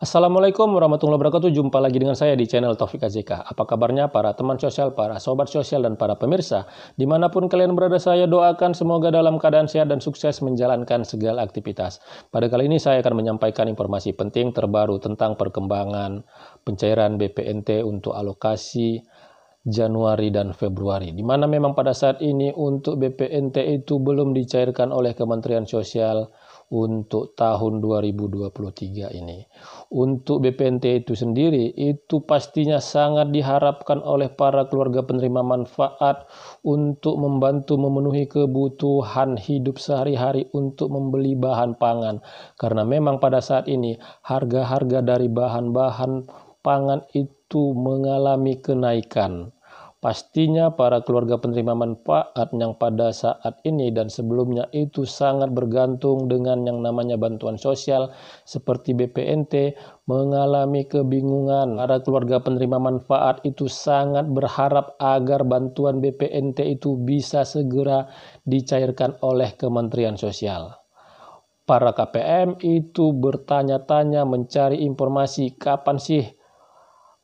Assalamualaikum warahmatullahi wabarakatuh. Jumpa lagi dengan saya di channel Taufik AZK. Apa kabarnya para teman sosial, para sobat sosial, dan para pemirsa? Dimanapun kalian berada, saya doakan semoga dalam keadaan sehat dan sukses menjalankan segala aktivitas. Pada kali ini saya akan menyampaikan informasi penting terbaru tentang perkembangan pencairan BPNT untuk alokasi Januari dan Februari, di mana memang pada saat ini untuk BPNT itu belum dicairkan oleh Kementerian Sosial untuk tahun 2023 ini. Untuk BPNT itu sendiri, itu pastinya sangat diharapkan oleh para keluarga penerima manfaat untuk membantu memenuhi kebutuhan hidup sehari-hari untuk membeli bahan pangan. Karena memang pada saat ini harga-harga dari bahan-bahan pangan itu mengalami kenaikan. Pastinya para keluarga penerima manfaat yang pada saat ini dan sebelumnya itu sangat bergantung dengan yang namanya bantuan sosial seperti BPNT mengalami kebingungan. Para keluarga penerima manfaat itu sangat berharap agar bantuan BPNT itu bisa segera dicairkan oleh Kementerian Sosial. Para KPM itu bertanya-tanya mencari informasi kapan sih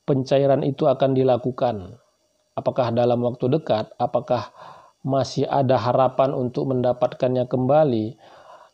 pencairan itu akan dilakukan. Apakah dalam waktu dekat? Apakah masih ada harapan untuk mendapatkannya kembali?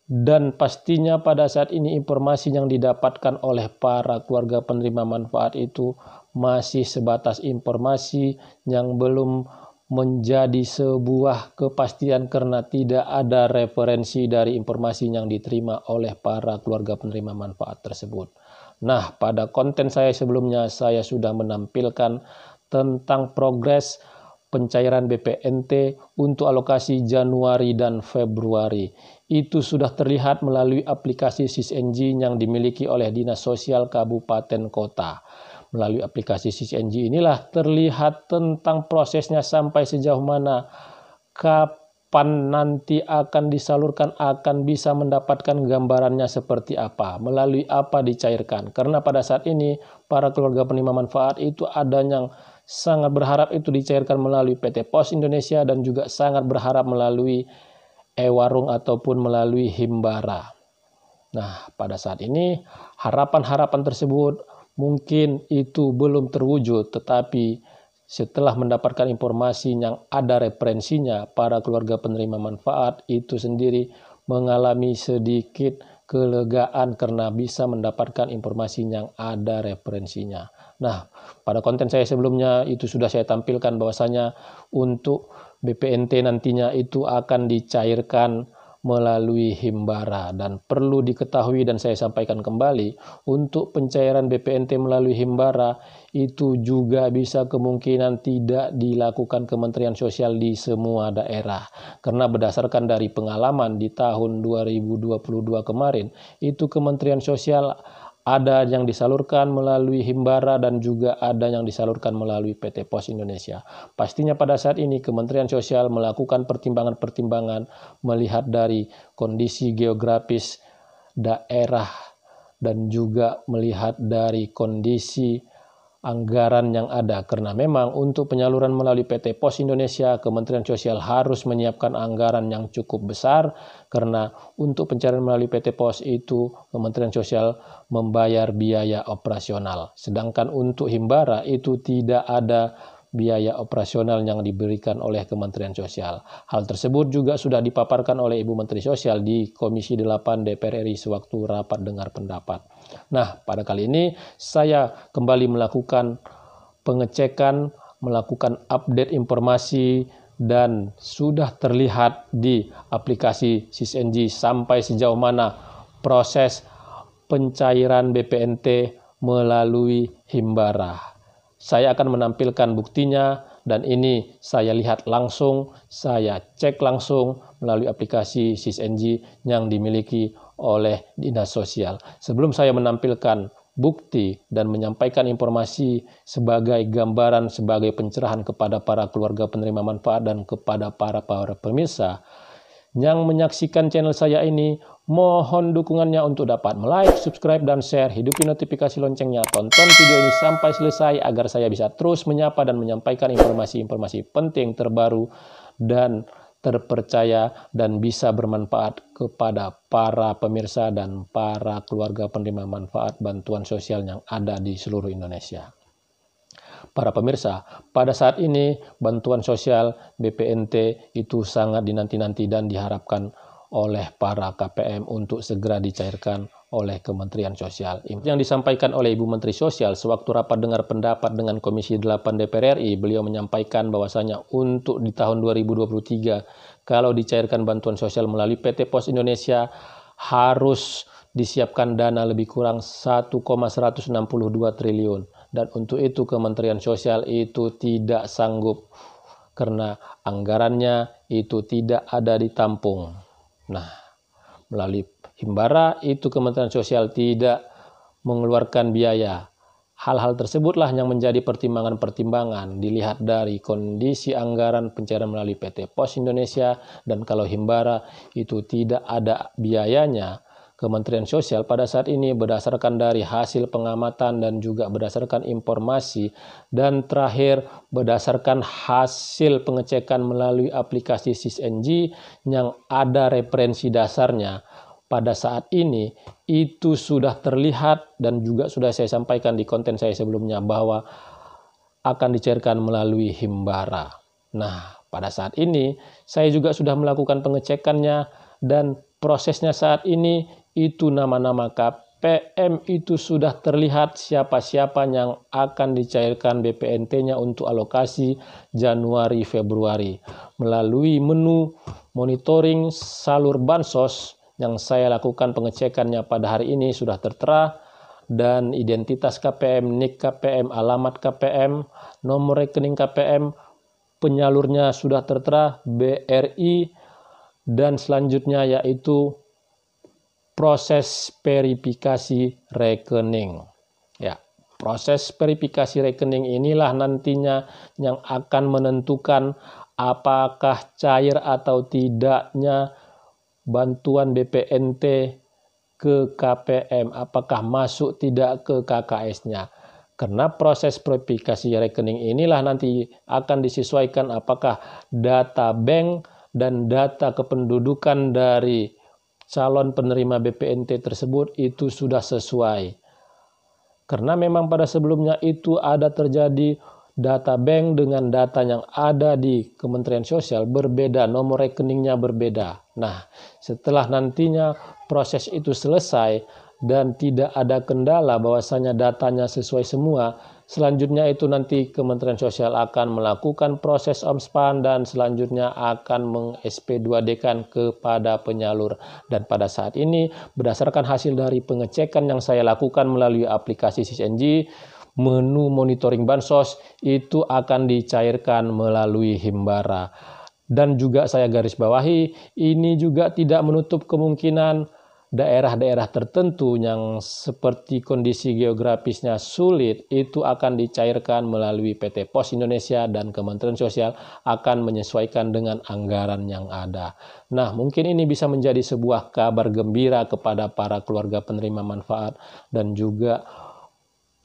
Dan pastinya pada saat ini informasi yang didapatkan oleh para keluarga penerima manfaat itu masih sebatas informasi yang belum menjadi sebuah kepastian karena tidak ada referensi dari informasi yang diterima oleh para keluarga penerima manfaat tersebut. Nah, pada konten saya sebelumnya saya sudah menampilkan tentang progres pencairan BPNT untuk alokasi Januari dan Februari. Itu sudah terlihat melalui aplikasi SisNG yang dimiliki oleh Dinas Sosial Kabupaten Kota. Melalui aplikasi SisNG inilah terlihat tentang prosesnya sampai sejauh mana, kapan nanti akan disalurkan, akan bisa mendapatkan gambarannya seperti apa, melalui apa dicairkan. Karena pada saat ini para keluarga penerima manfaat itu ada yang sangat berharap itu dicairkan melalui PT Pos Indonesia dan juga sangat berharap melalui e-warung ataupun melalui Himbara. Nah, pada saat ini harapan-harapan tersebut mungkin itu belum terwujud, tetapi setelah mendapatkan informasi yang ada referensinya, para keluarga penerima manfaat itu sendiri mengalami sedikit kelegaan karena bisa mendapatkan informasi yang ada referensinya. Nah, pada konten saya sebelumnya itu sudah saya tampilkan bahwasanya untuk BPNT nantinya itu akan dicairkan melalui Himbara, dan perlu diketahui dan saya sampaikan kembali, untuk pencairan BPNT melalui Himbara itu juga bisa kemungkinan tidak dilakukan Kementerian Sosial di semua daerah. Karena berdasarkan dari pengalaman di tahun 2022 kemarin, itu Kementerian Sosial ada yang disalurkan melalui Himbara dan juga ada yang disalurkan melalui PT Pos Indonesia. Pastinya pada saat ini Kementerian Sosial melakukan pertimbangan-pertimbangan melihat dari kondisi geografis daerah dan juga melihat dari kondisi anggaran yang ada. Karena memang untuk penyaluran melalui PT Pos Indonesia, Kementerian Sosial harus menyiapkan anggaran yang cukup besar, karena untuk pencairan melalui PT Pos itu Kementerian Sosial membayar biaya operasional. Sedangkan untuk Himbara itu tidak ada biaya operasional yang diberikan oleh Kementerian Sosial. Hal tersebut juga sudah dipaparkan oleh Ibu Menteri Sosial di Komisi 8 DPR RI sewaktu rapat dengar pendapat. Nah, pada kali ini saya kembali melakukan pengecekan, melakukan update informasi, dan sudah terlihat di aplikasi SisNG sampai sejauh mana proses pencairan BPNT melalui Himbara. Saya akan menampilkan buktinya, dan ini saya lihat langsung, saya cek langsung melalui aplikasi SisNG yang dimiliki oleh Dinas Sosial. Sebelum saya menampilkan bukti dan menyampaikan informasi sebagai gambaran, sebagai pencerahan kepada para keluarga penerima manfaat dan kepada para pemirsa yang menyaksikan channel saya ini, mohon dukungannya untuk dapat like, subscribe, dan share. Hidupi notifikasi loncengnya. Tonton video ini sampai selesai agar saya bisa terus menyapa dan menyampaikan informasi-informasi penting terbaru dan terpercaya, dan bisa bermanfaat kepada para pemirsa dan para keluarga penerima manfaat bantuan sosial yang ada di seluruh Indonesia. Para pemirsa, pada saat ini bantuan sosial BPNT itu sangat dinanti-nanti dan diharapkan oleh para KPM untuk segera dicairkan oleh Kementerian Sosial. Yang disampaikan oleh Ibu Menteri Sosial sewaktu rapat dengar pendapat dengan Komisi 8 DPR RI, beliau menyampaikan bahwasanya untuk di tahun 2023 kalau dicairkan bantuan sosial melalui PT Pos Indonesia harus disiapkan dana lebih kurang 1,162 triliun. Dan untuk itu Kementerian Sosial itu tidak sanggup karena anggarannya itu tidak ada ditampung. Nah, melalui Himbara itu Kementerian Sosial tidak mengeluarkan biaya. Hal-hal tersebutlah yang menjadi pertimbangan-pertimbangan dilihat dari kondisi anggaran pencairan melalui PT Pos Indonesia, dan kalau Himbara itu tidak ada biayanya. Kementerian Sosial pada saat ini berdasarkan dari hasil pengamatan dan juga berdasarkan informasi dan terakhir berdasarkan hasil pengecekan melalui aplikasi SISNG yang ada referensi dasarnya. Pada saat ini itu sudah terlihat dan juga sudah saya sampaikan di konten saya sebelumnya bahwa akan dicairkan melalui Himbara. Nah, pada saat ini saya juga sudah melakukan pengecekannya dan prosesnya saat ini itu nama-nama KPM itu sudah terlihat siapa-siapa yang akan dicairkan BPNT-nya untuk alokasi Januari-Februari. Melalui menu monitoring salur bansos yang saya lakukan pengecekannya pada hari ini sudah tertera, dan identitas KPM, NIK KPM, alamat KPM, nomor rekening KPM, penyalurnya sudah tertera, BRI, dan selanjutnya yaitu proses verifikasi rekening. Ya, proses verifikasi rekening inilah nantinya yang akan menentukan apakah cair atau tidaknya bantuan BPNT ke KPM, apakah masuk tidak ke KKS-nya. Karena proses verifikasi rekening inilah nanti akan disesuaikan apakah data bank dan data kependudukan dari calon penerima BPNT tersebut itu sudah sesuai. Karena memang pada sebelumnya itu ada terjadi data bank dengan data yang ada di Kementerian Sosial berbeda, nomor rekeningnya berbeda. Nah, setelah nantinya proses itu selesai dan tidak ada kendala bahwasanya datanya sesuai semua, selanjutnya itu nanti Kementerian Sosial akan melakukan proses omspan dan selanjutnya akan meng-SP2D-kan kepada penyalur. Dan pada saat ini berdasarkan hasil dari pengecekan yang saya lakukan melalui aplikasi SISNG, menu monitoring bansos itu akan dicairkan melalui Himbara. Dan juga saya garis bawahi, ini juga tidak menutup kemungkinan daerah-daerah tertentu yang seperti kondisi geografisnya sulit itu akan dicairkan melalui PT Pos Indonesia, dan Kementerian Sosial akan menyesuaikan dengan anggaran yang ada. Nah, mungkin ini bisa menjadi sebuah kabar gembira kepada para keluarga penerima manfaat dan juga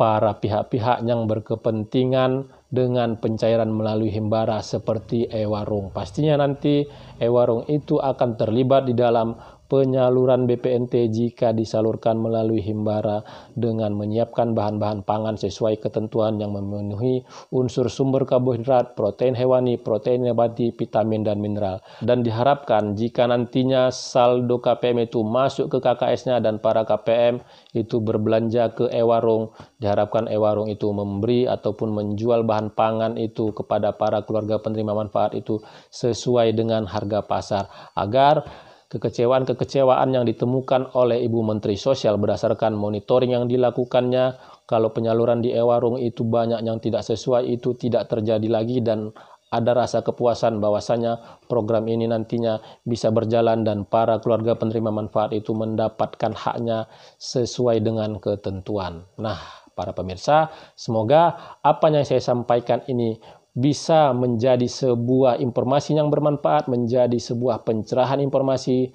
para pihak-pihak yang berkepentingan dengan pencairan melalui Himbara seperti e-warung. Pastinya nanti e-warung itu akan terlibat di dalam penyaluran BPNT jika disalurkan melalui Himbara dengan menyiapkan bahan-bahan pangan sesuai ketentuan yang memenuhi unsur sumber karbohidrat, protein hewani, protein nabati, vitamin, dan mineral. Dan diharapkan jika nantinya saldo KPM itu masuk ke KKS-nya dan para KPM itu berbelanja ke e-warung, diharapkan e-warung itu memberi ataupun menjual bahan pangan itu kepada para keluarga penerima manfaat itu sesuai dengan harga pasar, agar kekecewaan-kekecewaan yang ditemukan oleh Ibu Menteri Sosial berdasarkan monitoring yang dilakukannya, kalau penyaluran di e-warung itu banyak yang tidak sesuai, itu tidak terjadi lagi, dan ada rasa kepuasan bahwasanya program ini nantinya bisa berjalan dan para keluarga penerima manfaat itu mendapatkan haknya sesuai dengan ketentuan. Nah, para pemirsa, semoga apa yang saya sampaikan ini bisa menjadi sebuah informasi yang bermanfaat, menjadi sebuah pencerahan informasi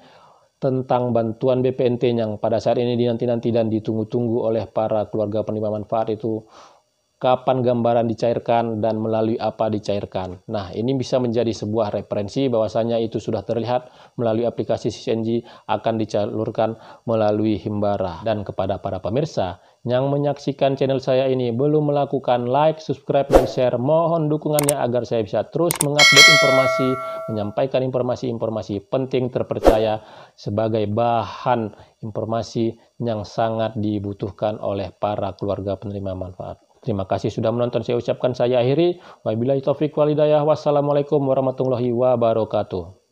tentang bantuan BPNT yang pada saat ini dinanti-nanti dan ditunggu-tunggu oleh para keluarga penerima manfaat itu kapan gambaran dicairkan, dan melalui apa dicairkan. Nah, ini bisa menjadi sebuah referensi bahwasanya itu sudah terlihat melalui aplikasi CCNG akan dicalurkan melalui Himbara. Dan kepada para pemirsa yang menyaksikan channel saya ini belum melakukan like, subscribe, dan share, mohon dukungannya agar saya bisa terus mengupdate informasi, menyampaikan informasi-informasi penting terpercaya sebagai bahan informasi yang sangat dibutuhkan oleh para keluarga penerima manfaat. Terima kasih sudah menonton. Saya ucapkan saya akhiri. Wabillahi taufiq wal hidayah. Wassalamualaikum warahmatullahi wabarakatuh.